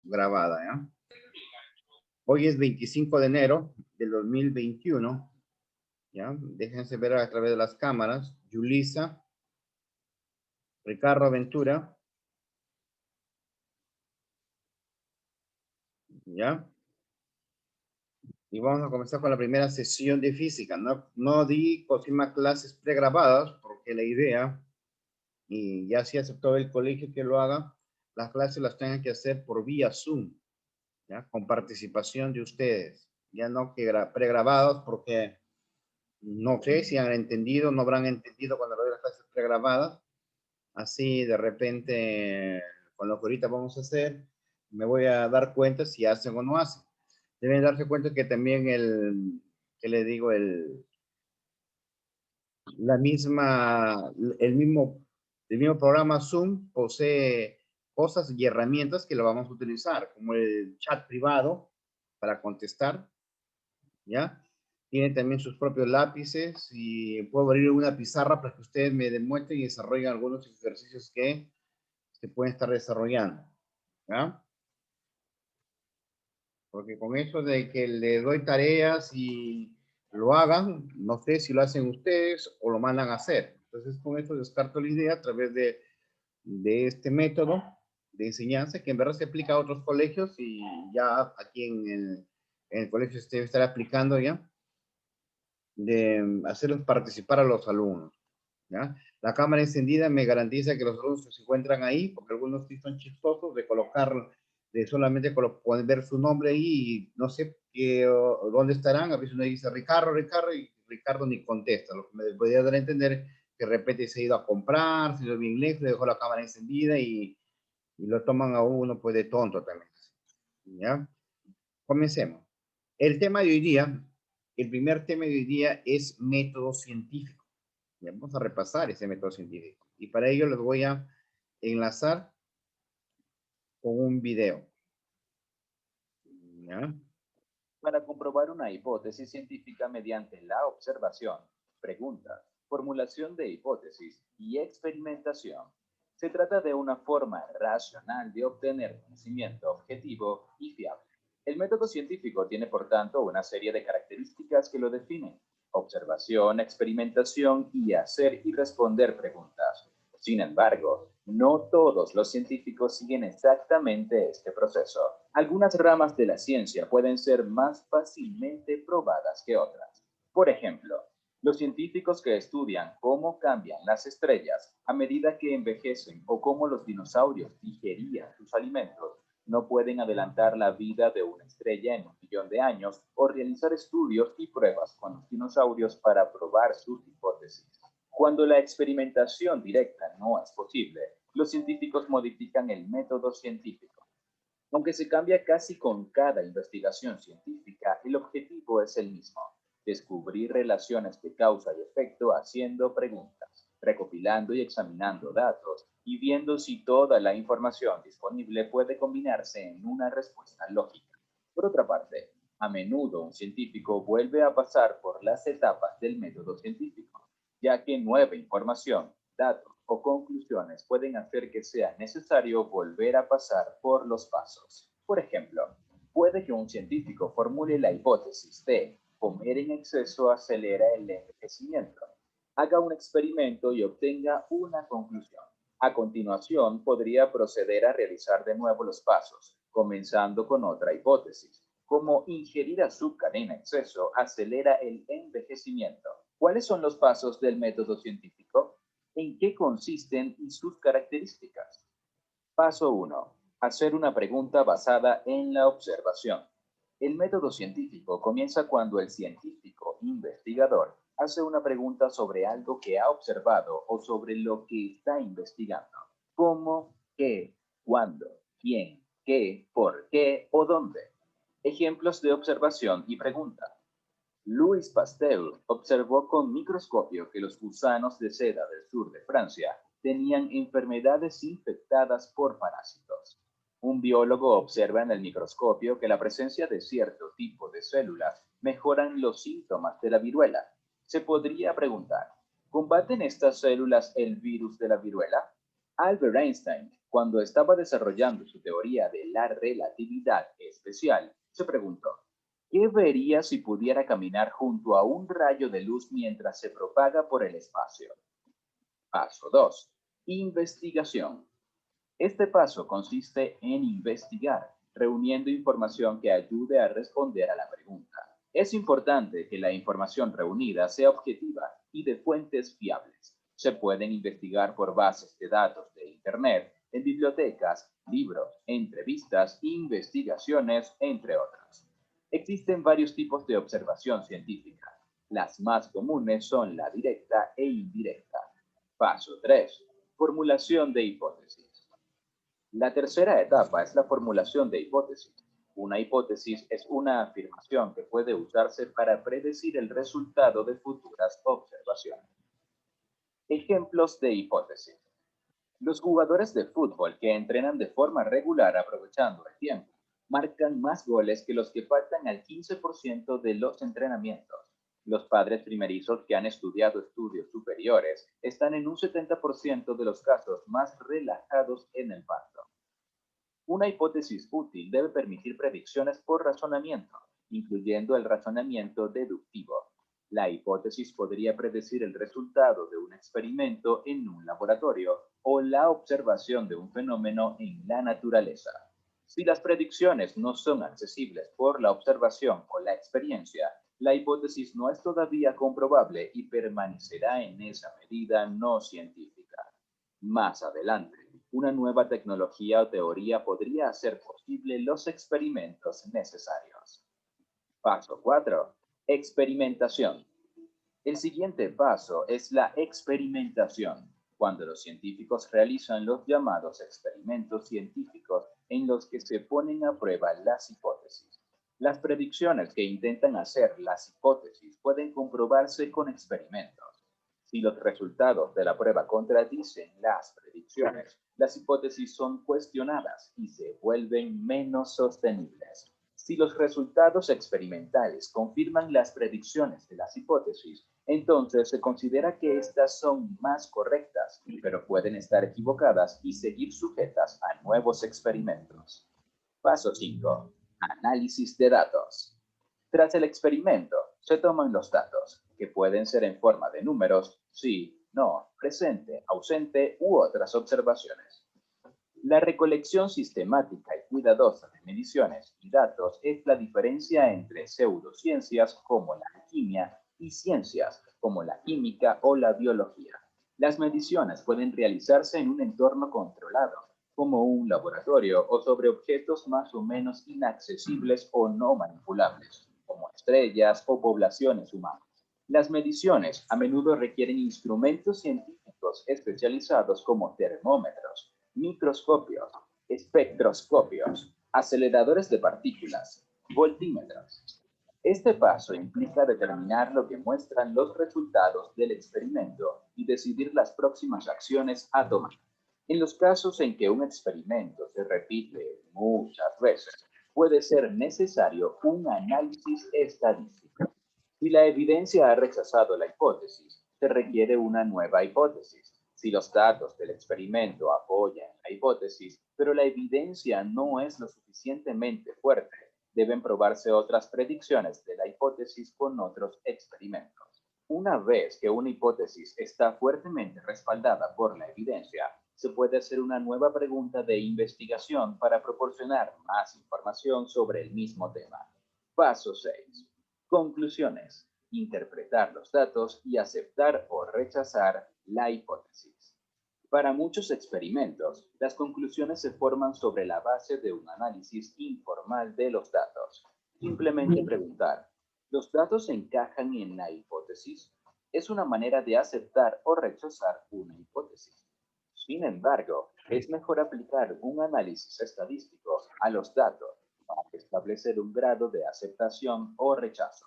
grabada, ¿ya? Hoy es 25 de enero del 2021, ¿ya? Déjense ver a través de las cámaras. Yulisa, Ricardo Ventura, ¿ya? Y vamos a comenzar con la primera sesión de física. No di más clases pregrabadas porque la idea, y ya si aceptó el colegio que lo haga, las clases las tengan que hacer por vía Zoom, ¿ya? Con participación de ustedes. Ya no que pregrabados porque no sé si han entendido, no habrán entendido cuando lo de las clases pregrabadas. Así de repente, con lo que ahorita vamos a hacer, me voy a dar cuenta si hacen o no hacen. Deben darse cuenta que también ¿qué le digo? El mismo programa Zoom posee cosas y herramientas que lo vamos a utilizar, como el chat privado para contestar, ¿ya? Tiene también sus propios lápices y puedo abrir una pizarra para que ustedes me demuestren y desarrollen algunos ejercicios que se pueden estar desarrollando, ¿ya? Porque con eso de que le doy tareas y lo hagan, no sé si lo hacen ustedes o lo mandan a hacer. Entonces, con eso descarto la idea a través de este método de enseñanza que en verdad se aplica a otros colegios y ya aquí en el colegio se estará aplicando ya, de hacerlos participar a los alumnos, ¿ya? La cámara encendida me garantiza que los alumnos se encuentran ahí, porque algunos sí son chistosos de colocar, de solamente poder ver su nombre ahí y no sé dónde estarán. A veces uno dice Ricardo, Ricardo, y Ricardo ni contesta. Lo que me podría dar a entender que de repente se ha ido a comprar, se ha ido bien lejos, dejó la cámara encendida y lo toman a uno pues de tonto también, ¿ya? Comencemos. El tema de hoy día, el primer tema de hoy día es método científico. Ya vamos a repasar ese método científico. Y para ello les voy a enlazar con un video. ¿Ya? Para comprobar una hipótesis científica mediante la observación, preguntas, formulación de hipótesis y experimentación. Se trata de una forma racional de obtener conocimiento objetivo y fiable. El método científico tiene, por tanto, una serie de características que lo definen: observación, experimentación y hacer y responder preguntas. Sin embargo, no todos los científicos siguen exactamente este proceso. Algunas ramas de la ciencia pueden ser más fácilmente probadas que otras. Por ejemplo, los científicos que estudian cómo cambian las estrellas a medida que envejecen o cómo los dinosaurios digerían sus alimentos no pueden adelantar la vida de una estrella en 1 millón de años o realizar estudios y pruebas con los dinosaurios para probar sus hipótesis. Cuando la experimentación directa no es posible, los científicos modifican el método científico. Aunque se cambia casi con cada investigación científica, el objetivo es el mismo: descubrir relaciones de causa y efecto haciendo preguntas, recopilando y examinando datos y viendo si toda la información disponible puede combinarse en una respuesta lógica. Por otra parte, a menudo un científico vuelve a pasar por las etapas del método científico, ya que nueva información, datos o conclusiones pueden hacer que sea necesario volver a pasar por los pasos. Por ejemplo, puede que un científico formule la hipótesis de comer en exceso acelera el envejecimiento, haga un experimento y obtenga una conclusión. A continuación, podría proceder a realizar de nuevo los pasos, comenzando con otra hipótesis, como ingerir azúcar en exceso acelera el envejecimiento. ¿Cuáles son los pasos del método científico? ¿En qué consisten y sus características? Paso 1. Hacer una pregunta basada en la observación. El método científico comienza cuando el científico investigador hace una pregunta sobre algo que ha observado o sobre lo que está investigando. ¿Cómo? ¿Qué? ¿Cuándo? ¿Quién? ¿Qué? ¿Por qué? ¿O dónde? Ejemplos de observación y pregunta. Louis Pasteur observó con microscopio que los gusanos de seda del sur de Francia tenían enfermedades infectadas por parásitos. Un biólogo observa en el microscopio que la presencia de cierto tipo de células mejoran los síntomas de la viruela. Se podría preguntar, ¿combaten estas células el virus de la viruela? Albert Einstein, Cuando estaba desarrollando su teoría de la relatividad especial, se preguntó, ¿qué vería si pudiera caminar junto a un rayo de luz mientras se propaga por el espacio? Paso 2. Investigación. Este paso consiste en investigar, reuniendo información que ayude a responder a la pregunta. Es importante que la información reunida sea objetiva y de fuentes fiables. Se pueden investigar por bases de datos de Internet, en bibliotecas, libros, entrevistas, investigaciones, entre otras. Existen varios tipos de observación científica. Las más comunes son la directa e indirecta. Paso 3. Formulación de hipótesis. La tercera etapa es la formulación de hipótesis. Una hipótesis es una afirmación que puede usarse para predecir el resultado de futuras observaciones. Ejemplos de hipótesis. Los jugadores de fútbol que entrenan de forma regular aprovechando el tiempo marcan más goles que los que faltan al 15% de los entrenamientos. Los padres primerizos que han estudiado estudios superiores están en un 70% de los casos más relajados en el parto. Una hipótesis útil debe permitir predicciones por razonamiento, incluyendo el razonamiento deductivo. La hipótesis podría predecir el resultado de un experimento en un laboratorio o la observación de un fenómeno en la naturaleza. Si las predicciones no son accesibles por la observación o la experiencia, la hipótesis no es todavía comprobable y permanecerá en esa medida no científica. Más adelante, una nueva tecnología o teoría podría hacer posible los experimentos necesarios. Paso 4. Experimentación. El siguiente paso es la experimentación, cuando los científicos realizan los llamados experimentos científicos en los que se ponen a prueba las hipótesis. Las predicciones que intentan hacer las hipótesis pueden comprobarse con experimentos. Si los resultados de la prueba contradicen las predicciones, las hipótesis son cuestionadas y se vuelven menos sostenibles. Si los resultados experimentales confirman las predicciones de las hipótesis, entonces se considera que estas son más correctas, pero pueden estar equivocadas y seguir sujetas a nuevos experimentos. Paso 5. Análisis de datos. Tras el experimento, se toman los datos, que pueden ser en forma de números, sí, no, presente, ausente u otras observaciones. La recolección sistemática y cuidadosa de mediciones y datos es la diferencia entre pseudociencias como la alquimia y ciencias como la química o la biología. Las mediciones pueden realizarse en un entorno controlado, como un laboratorio o sobre objetos más o menos inaccesibles o no manipulables, como estrellas o poblaciones humanas. Las mediciones a menudo requieren instrumentos científicos especializados como termómetros, microscopios, espectroscopios, aceleradores de partículas, voltímetros. Este paso implica determinar lo que muestran los resultados del experimento y decidir las próximas acciones a tomar. En los casos en que un experimento se repite muchas veces, puede ser necesario un análisis estadístico. Si la evidencia ha rechazado la hipótesis, se requiere una nueva hipótesis. Si los datos del experimento apoyan la hipótesis, pero la evidencia no es lo suficientemente fuerte, deben probarse otras predicciones de la hipótesis con otros experimentos. Una vez que una hipótesis está fuertemente respaldada por la evidencia, se puede hacer una nueva pregunta de investigación para proporcionar más información sobre el mismo tema. Paso 6. Conclusiones. Interpretar los datos y aceptar o rechazar la hipótesis. Para muchos experimentos, las conclusiones se forman sobre la base de un análisis informal de los datos. Simplemente preguntar, ¿los datos encajan en la hipótesis? Es una manera de aceptar o rechazar una hipótesis. Sin embargo, es mejor aplicar un análisis estadístico a los datos para establecer un grado de aceptación o rechazo.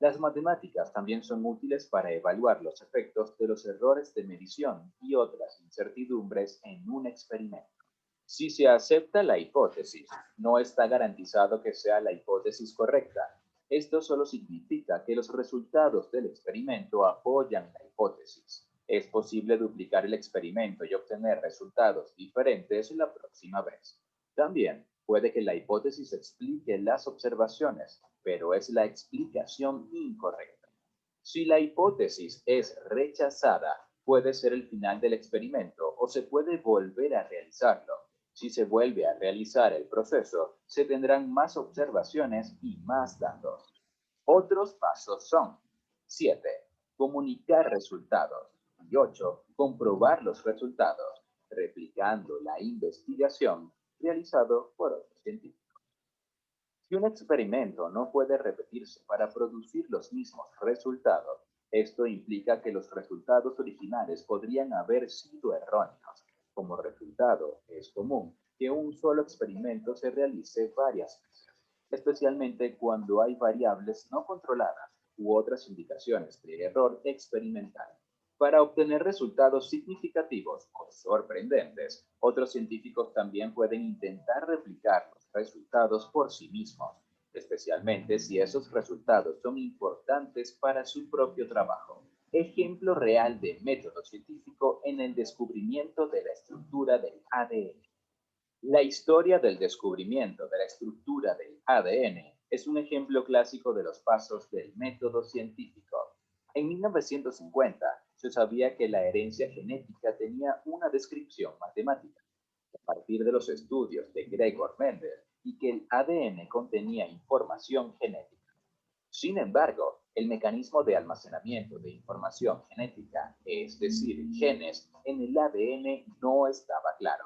Las matemáticas también son útiles para evaluar los efectos de los errores de medición y otras incertidumbres en un experimento. Si se acepta la hipótesis, no está garantizado que sea la hipótesis correcta. Esto solo significa que los resultados del experimento apoyan la hipótesis. Es posible duplicar el experimento y obtener resultados diferentes la próxima vez. También puede que la hipótesis explique las observaciones, pero es la explicación incorrecta. Si la hipótesis es rechazada, puede ser el final del experimento o se puede volver a realizarlo. Si se vuelve a realizar el proceso, se tendrán más observaciones y más datos. Otros pasos son 7. Comunicar resultados. Y 8. Comprobar los resultados, replicando la investigación realizado por otros científicos. Si un experimento no puede repetirse para producir los mismos resultados, esto implica que los resultados originales podrían haber sido erróneos. Como resultado, es común que un solo experimento se realice varias veces, especialmente cuando hay variables no controladas u otras indicaciones de error experimental. Para obtener resultados significativos o sorprendentes, otros científicos también pueden intentar replicar los resultados por sí mismos, especialmente si esos resultados son importantes para su propio trabajo. Ejemplo real de método científico en el descubrimiento de la estructura del ADN. La historia del descubrimiento de la estructura del ADN es un ejemplo clásico de los pasos del método científico. En 1950, se sabía que la herencia genética tenía una descripción matemática, a partir de los estudios de Gregor Mendel, y que el ADN contenía información genética. Sin embargo, el mecanismo de almacenamiento de información genética, es decir, genes, en el ADN no estaba claro.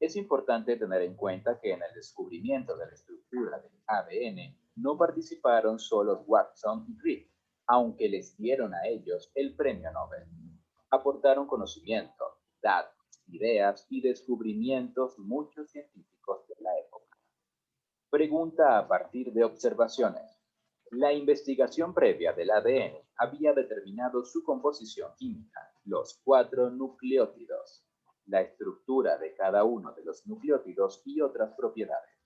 Es importante tener en cuenta que en el descubrimiento de la estructura del ADN no participaron solo Watson y Crick, aunque les dieron a ellos el premio Nobel. Aportaron conocimiento, datos, ideas y descubrimientos muchos científicos de la época. Pregunta a partir de observaciones. La investigación previa del ADN había determinado su composición química, los 4 nucleótidos, la estructura de cada uno de los nucleótidos y otras propiedades.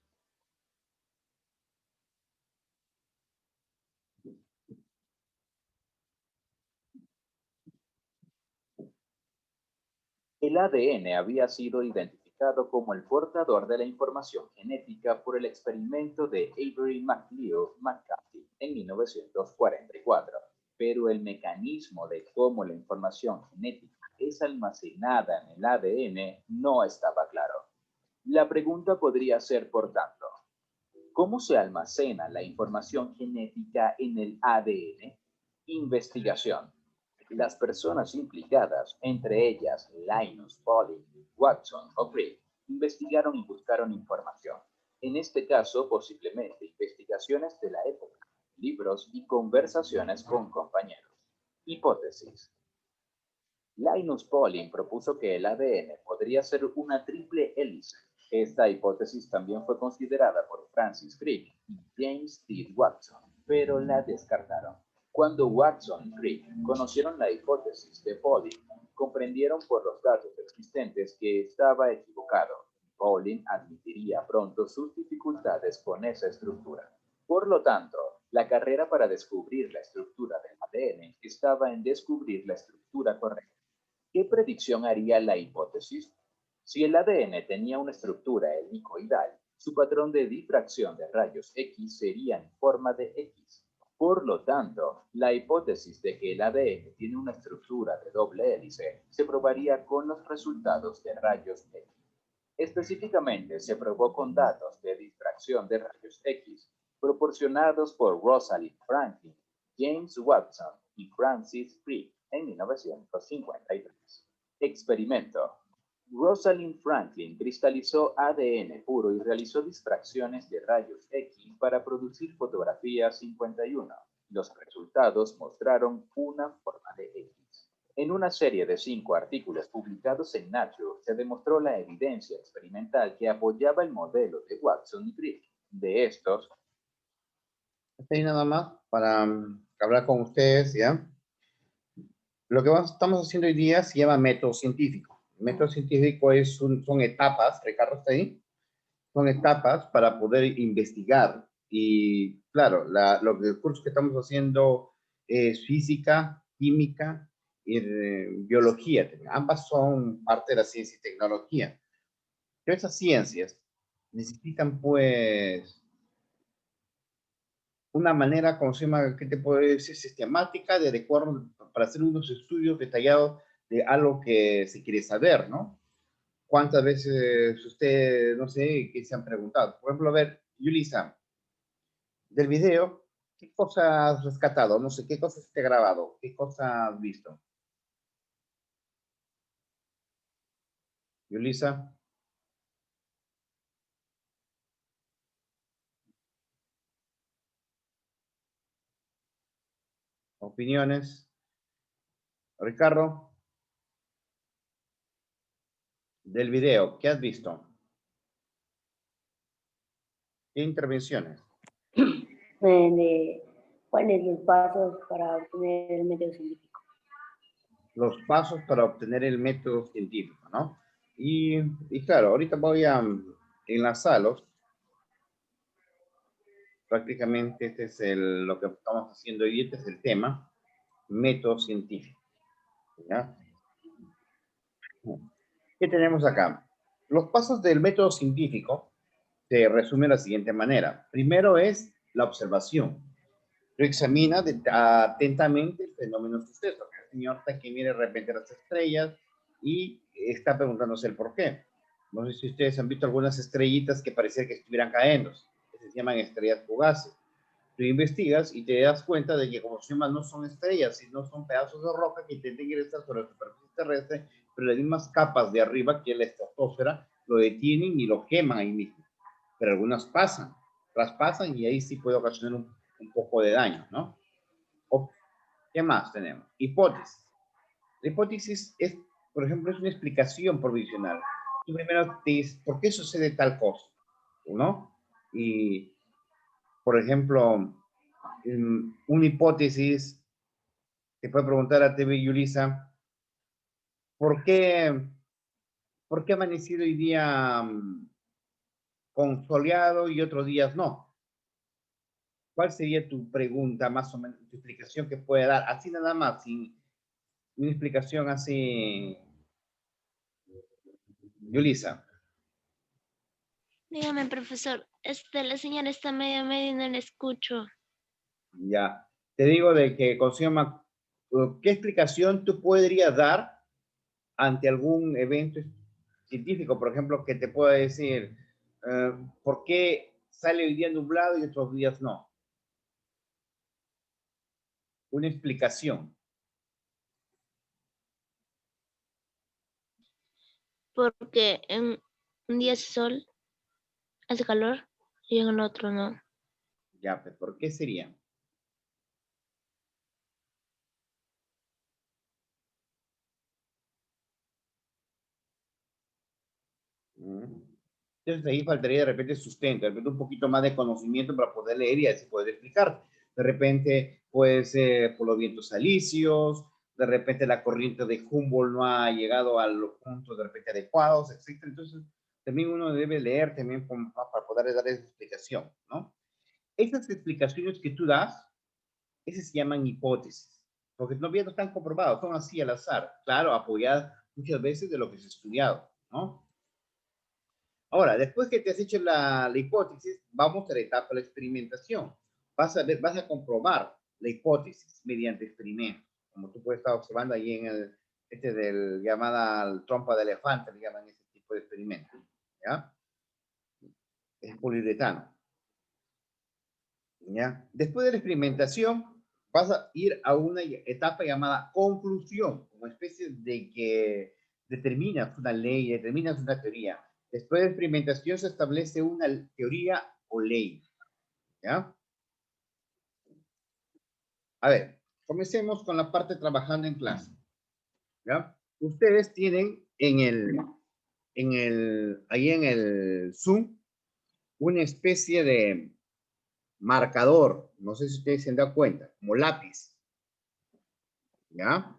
El ADN había sido identificado como el portador de la información genética por el experimento de Avery McLeod McCarthy en 1944, pero el mecanismo de cómo la información genética es almacenada en el ADN no estaba claro. La pregunta podría ser, por tanto, ¿cómo se almacena la información genética en el ADN? Investigación. Las personas implicadas, entre ellas Linus Pauling, Watson o Crick, investigaron y buscaron información. En este caso, posiblemente investigaciones de la época, libros y conversaciones con compañeros. Hipótesis. Linus Pauling propuso que el ADN podría ser una triple hélice. Esta hipótesis también fue considerada por Francis Crick y James T. Watson, pero la descartaron. Cuando Watson y Crick conocieron la hipótesis de Pauling, comprendieron por los datos existentes que estaba equivocado. Pauling admitiría pronto sus dificultades con esa estructura. Por lo tanto, la carrera para descubrir la estructura del ADN estaba en descubrir la estructura correcta. ¿Qué predicción haría la hipótesis? Si el ADN tenía una estructura helicoidal, su patrón de difracción de rayos X sería en forma de X. Por lo tanto, la hipótesis de que el ADN tiene una estructura de doble hélice se probaría con los resultados de rayos X. Específicamente, se probó con datos de difracción de rayos X proporcionados por Rosalind Franklin, James Watson y Francis Crick en 1953. Experimento. Rosalind Franklin cristalizó ADN puro y realizó difracciones de rayos X para producir fotografía 51. Los resultados mostraron una forma de X. En una serie de 5 artículos publicados en Nature, se demostró la evidencia experimental que apoyaba el modelo de Watson y Crick. De estos, Ahí nada más para hablar con ustedes, ¿ya? Lo que estamos haciendo hoy día se llama método científico. El método científico son etapas, Ricardo está ahí, son etapas para poder investigar. Y claro, el curso que estamos haciendo es física, química y biología. Ambas son parte de la ciencia y tecnología. Pero esas ciencias necesitan, pues, una manera, como se llama, ¿qué te puedo decir? Sistemática de acuerdo para hacer unos estudios detallados de algo que se quiere saber, ¿no? ¿Cuántas veces usted, no sé, que se han preguntado? Por ejemplo, a ver, Yulisa, del video, ¿qué cosas has rescatado? No sé, ¿qué cosas te he grabado? ¿Qué cosas has visto? Yulisa, opiniones. Ricardo, del video, ¿qué has visto? ¿Qué intervenciones? De cuáles los pasos para obtener el método científico. Los pasos para obtener el método científico, ¿no? Y claro, ahorita voy a enlazarlos. Prácticamente este es lo que estamos haciendo hoy, este es el tema, método científico, ¿ya? ¿Qué tenemos acá? Los pasos del método científico se resumen de la siguiente manera. Primero es la observación. Lo examina atentamente el fenómeno suceso. El señor está que mire de repente las estrellas y está preguntándose el por qué. No sé si ustedes han visto algunas estrellitas que parecía que estuvieran cayendo. Se llaman estrellas fugaces. Tú investigas y te das cuenta de que como se llama, no son estrellas, sino son pedazos de roca que intentan ingresar sobre la superficie terrestre, pero las mismas capas de arriba, que es la estratosfera, lo detienen y lo queman ahí mismo. Pero algunas pasan, traspasan y ahí sí puede ocasionar un poco de daño, ¿no? ¿Qué más tenemos? Hipótesis. La hipótesis es, por ejemplo, es una explicación provisional. Tú primero te dices, ¿por qué sucede tal cosa? ¿No? Y, por ejemplo, una hipótesis, te puede preguntar a TV Yulisa, ¿por qué, ¿por qué ha amanecido hoy día con soleado y otros días no? ¿Cuál sería tu pregunta, más o menos, tu explicación que puede dar? Así nada más, sin una explicación así. Yulisa, Dígame, profesor, la señal está medio y no la escucho. ya. Te digo de que, ¿qué explicación tú podrías dar ante algún evento científico, por ejemplo, que te pueda decir, ¿por qué sale hoy día nublado y otros días no? Una explicación. Porque en un día hace sol, hace calor, y en el otro no. Ya, pues, ¿por qué sería? Entonces ahí faltaría de repente sustento, de repente un poquito más de conocimiento para poder leer y así poder explicar. De repente puede ser por los vientos alisios, de repente la corriente de Humboldt no ha llegado a los puntos de repente adecuados, etc. Entonces también uno debe leer también para poder dar esa explicación, ¿no? Esas explicaciones que tú das, esas se llaman hipótesis, porque no están comprobados, son así al azar, claro, apoyadas muchas veces de lo que se ha estudiado, ¿no? Ahora, después que te has hecho la hipótesis, vamos a la etapa de la experimentación. Vas a comprobar la hipótesis mediante experimentos, como tú puedes estar observando ahí en llamada trompa de elefante, le llaman ese tipo de experimentos, ¿ya? Es poliuretano, ¿ya? Después de la experimentación, vas a ir a una etapa llamada conclusión, como especie de que determinas una ley, determinas una teoría. Después de la experimentación se establece una teoría o ley, ¿ya? A ver, comencemos con la parte trabajando en clase, ¿ya? Ustedes tienen ahí en el Zoom una especie de marcador, no sé si ustedes se han dado cuenta, como lápiz, ¿ya?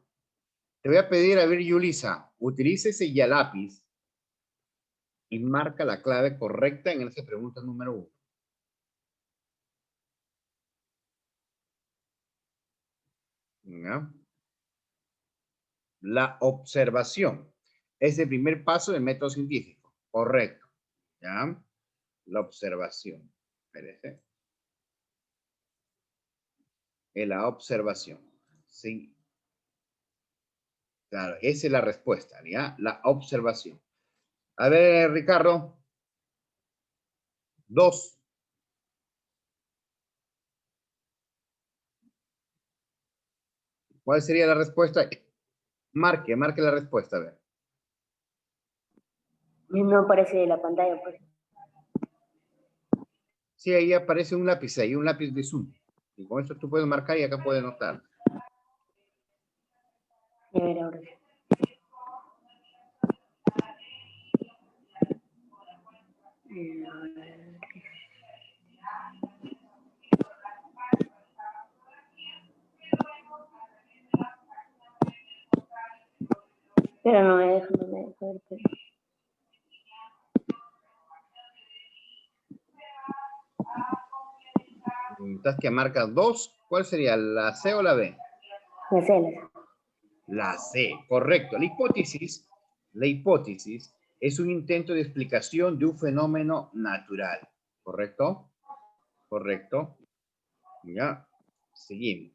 Te voy a pedir, a ver, Yulisa, utilice ese ya lápiz y marca la clave correcta en esa pregunta número 1. ¿Ya? La observación. Es el primer paso del método científico. Correcto. ¿Ya? La observación. Espérese. Es la observación. Sí. Claro, esa es la respuesta, ¿ya? La observación. A ver, Ricardo. 2. ¿Cuál sería la respuesta? Marque la respuesta, a ver. No aparece la pantalla, pues. Sí, ahí aparece un lápiz, ahí un lápiz de Zoom. Y con eso tú puedes marcar y acá puedes notar. A ver, ahora sí. Pero no me deja, ver, pero... Entonces que marcas 2, ¿cuál sería? ¿La C o la B? Las celas. La C, correcto. La hipótesis es un intento de explicación de un fenómeno natural. ¿Correcto? Correcto. Ya, seguimos.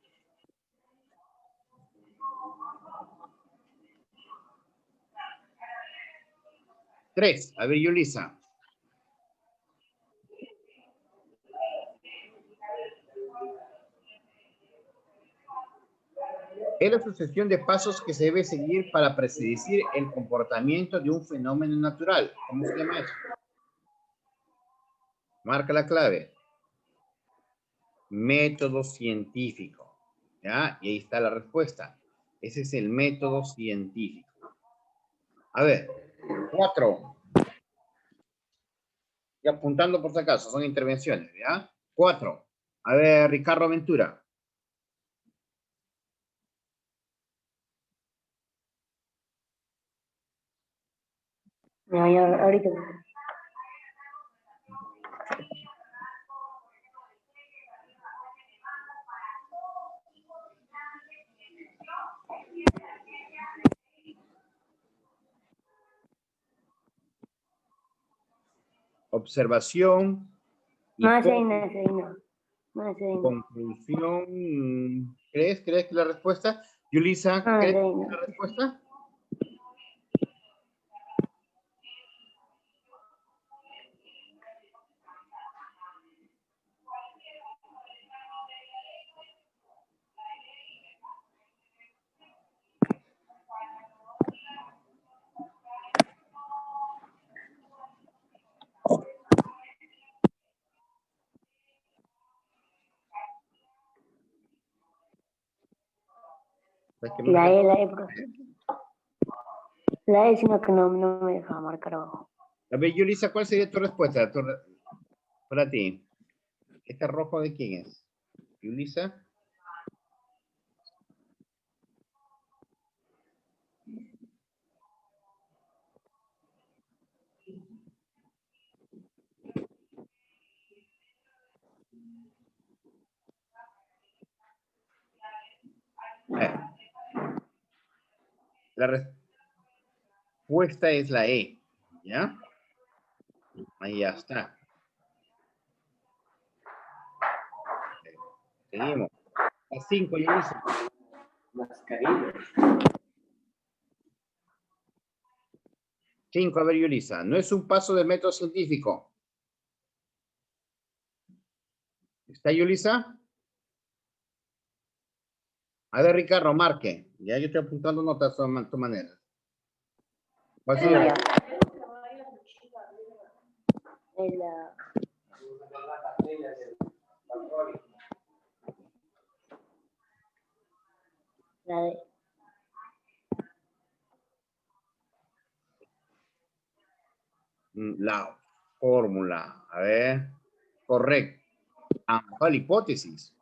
3, a ver, Yulisa. Es la sucesión de pasos que se debe seguir para predecir el comportamiento de un fenómeno natural. ¿Cómo se llama eso? Marca la clave. Método científico. ¿Ya? Y ahí está la respuesta. Ese es el método científico. A ver, 4. Y apuntando por si acaso, son intervenciones, ¿ya? 4. A ver, Ricardo Ventura. No, ya, ahorita. Observación. Más ahí no. Más ahí no. Conclusión. ¿Crees que la respuesta? Yulisa, Más ¿crees ahí que no. la respuesta? La E, profe. La E, sino que no me deja marcar abajo. A ver, Yulisa, ¿cuál sería tu respuesta para ti? ¿Este rojo de quién es? Yulisa. La respuesta es la E. ¿Ya? Ahí ya está. Seguimos. La 5, Yulisa. Mascarilla. 5, a ver, Yulisa. No es un paso del método científico. ¿Está Yulisa? A ver, Ricardo, marque. Ya yo estoy apuntando notas a tu manera. ¿Cuál sería? Ya. Es la... La D. La fórmula. A ver. Correcto. La hipótesis.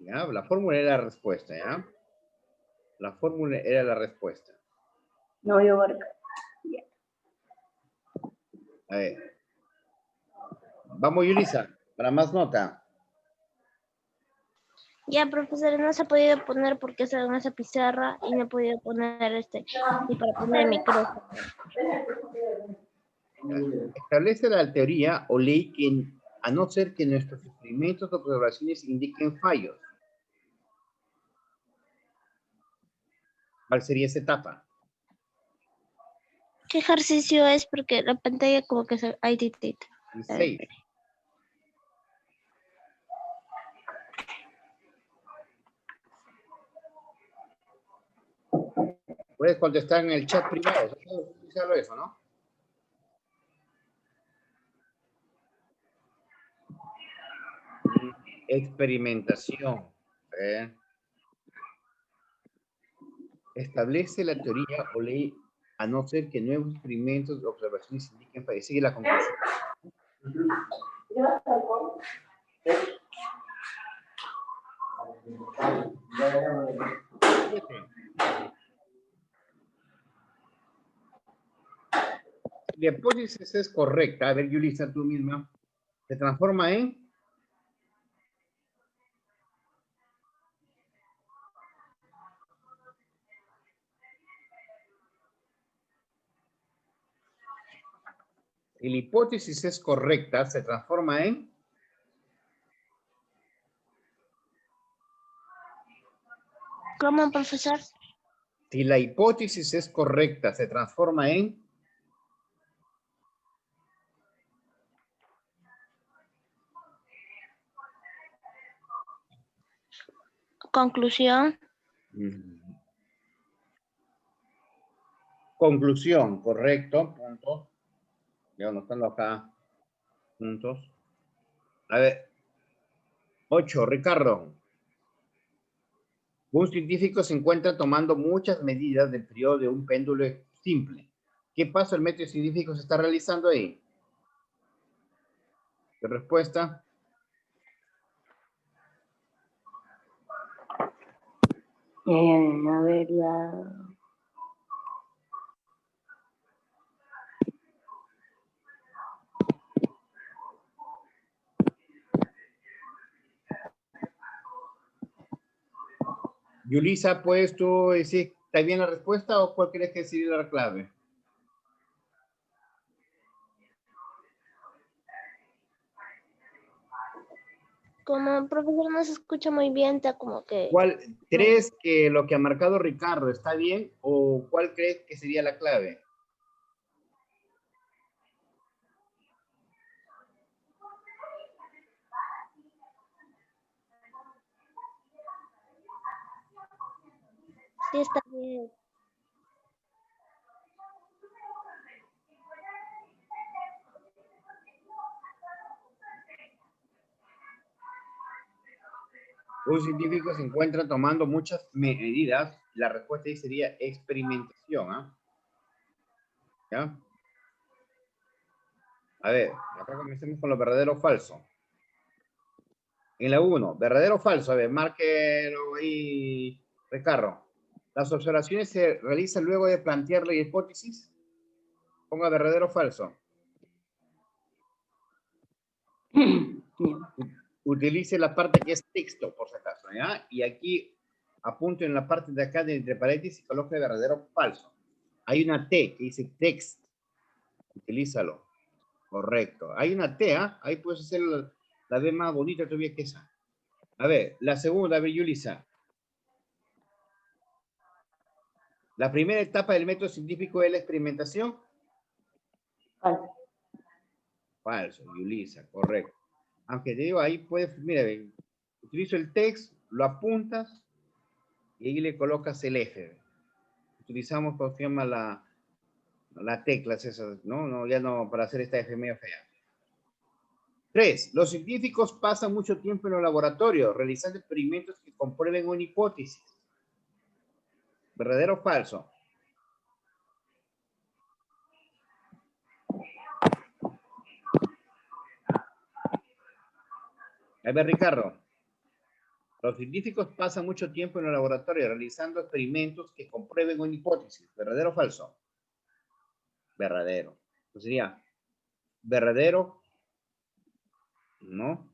¿Ya? La fórmula era la respuesta, ¿ya? La fórmula era la respuesta. No, yo marco. Ya. A ver. Vamos, Yulisa, para más nota. Ya, profesor, no se ha podido poner porque está en esa pizarra y no he podido poner y para poner el micrófono. Establece la teoría o ley que, a no ser que nuestros experimentos o observaciones indiquen fallos. ¿Cuál sería esa etapa? ¿Qué ejercicio es? Porque la pantalla como que se... Ay, titito. El 6. Puedes contestar en el chat privado. Solo eso, ¿no? Experimentación. Establece la teoría o ley a no ser que nuevos experimentos o observaciones indiquen fallos. Sigue la conclusión. La hipótesis es correcta. A ver, Yulisa, tú misma. Se transforma en... Si la hipótesis es correcta, se transforma en... ¿Cómo, profesor? Si la hipótesis es correcta, se transforma en... Conclusión. Conclusión, correcto, punto. Ya anotando acá, puntos. A ver, 8, Ricardo. Un científico se encuentra tomando muchas medidas del periodo de un péndulo simple. ¿Qué paso el método científico se está realizando ahí? ¿Qué respuesta? A ver, la... Yulisa, ¿puedes tú decir, está bien la respuesta o cuál crees que sería la clave? Como profesor no se escucha muy bien, está como que... ¿Cuál crees que lo que ha marcado Ricardo está bien o cuál crees que sería la clave? Sí, está bien. Un científico se encuentra tomando muchas medidas. La respuesta ahí sería experimentación. ¿Ah? ¿Ya? A ver, acá comencemos con lo verdadero o falso. En la 1, verdadero o falso. A ver, márquelo ahí, Ricardo. Las observaciones se realizan luego de plantear la hipótesis. Ponga verdadero o falso. Utilice la parte que es texto, por si acaso, ¿ya? Y aquí apunto en la parte de acá de entre paréntesis y coloque verdadero o falso. Hay una T que dice text. Utilízalo. Correcto. Hay una T, ¿ah? Ahí puedes hacer la B más bonita todavía que esa. A ver, la segunda, a ver, Yulisa. La primera etapa del método científico es la experimentación. Falso. Falso, Yulisa, correcto. Aunque te digo, ahí puedes, mira, utilizo el text, lo apuntas y ahí le colocas el F. Utilizamos, ¿cómo se llama? La teclas esas, ¿no? No, ya no, para hacer esta F medio fea. 3. Los científicos pasan mucho tiempo en los laboratorios realizando experimentos que comprueben una hipótesis. ¿Verdadero o falso? A ver, Ricardo. Los científicos pasan mucho tiempo en los laboratorios realizando experimentos que comprueben una hipótesis. ¿Verdadero o falso? Verdadero. Pues sería verdadero, ¿no?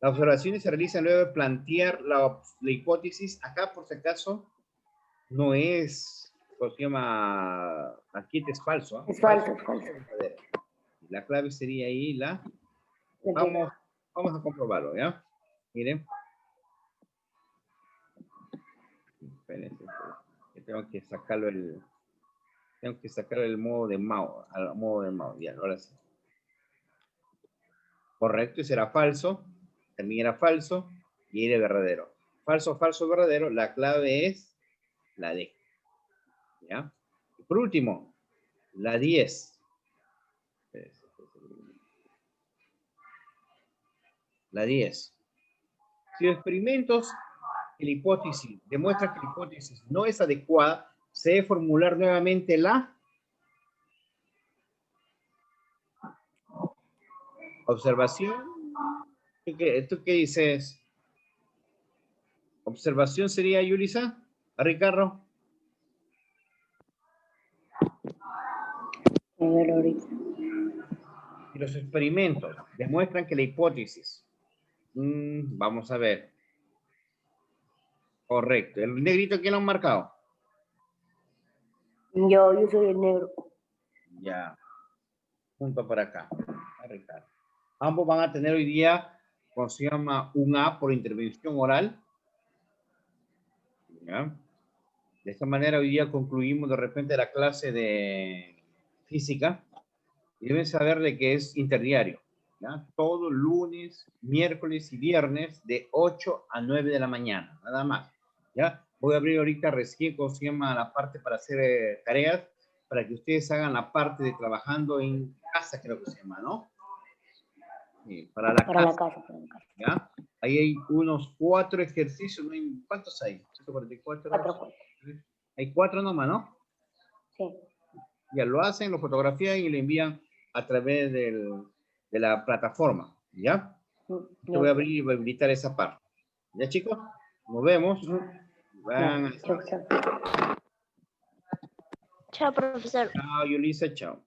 Las observaciones se realizan luego de plantear la hipótesis. Acá, por si acaso, no es, ¿cómo se llama? Aquí es falso. ¿Ah? Es falso, es falso. Verdadero. La clave sería ahí la... La que- Vamos a comprobarlo, ¿ya? Miren. Espérense, que tengo que sacarlo el modo de mouse, al modo de mouse, ya, ahora sí. Correcto, y será falso, también era falso, y era verdadero. Falso, falso, verdadero, la clave es la D. ¿Ya? Y por último, la 10. La 10. Si los experimentos que la hipótesis demuestra que la hipótesis no es adecuada, se debe formular nuevamente la observación. ¿Tú qué dices? ¿Observación sería, Yulisa? ¿A Ricardo? A ver, ahorita. Y los experimentos demuestran que la hipótesis. Vamos a ver. Correcto. ¿El negrito quién lo han marcado? Yo soy el negro. Ya. Punto para acá. A Ricardo. Ambos van a tener hoy día, como se llama, un A por intervención oral. ¿Ya? De esta manera hoy día concluimos de repente la clase de física. Y deben saber de que es interdiario. ¿Ya? Todo lunes, miércoles y viernes de 8 a 9 de la mañana. Nada más. ¿Ya? Voy a abrir ahorita recién, como se llama, la parte para hacer tareas, para que ustedes hagan la parte de trabajando en casa, creo que se llama, ¿no? Sí, para la Para la casa. casa, para la casa. ¿Ya? Ahí hay unos 4 ejercicios. ¿No? ¿Cuántos hay? 144. 4. Hay 4 nomás, ¿no? Sí. Ya lo hacen, lo fotografían y lo envían a través de la plataforma. ¿Ya? Te voy a abrir y voy a habilitar esa parte. ¿Ya, chicos? Nos vemos. Van a... Chao, chao. Chao, profesor. Chao, Yulisa, chao.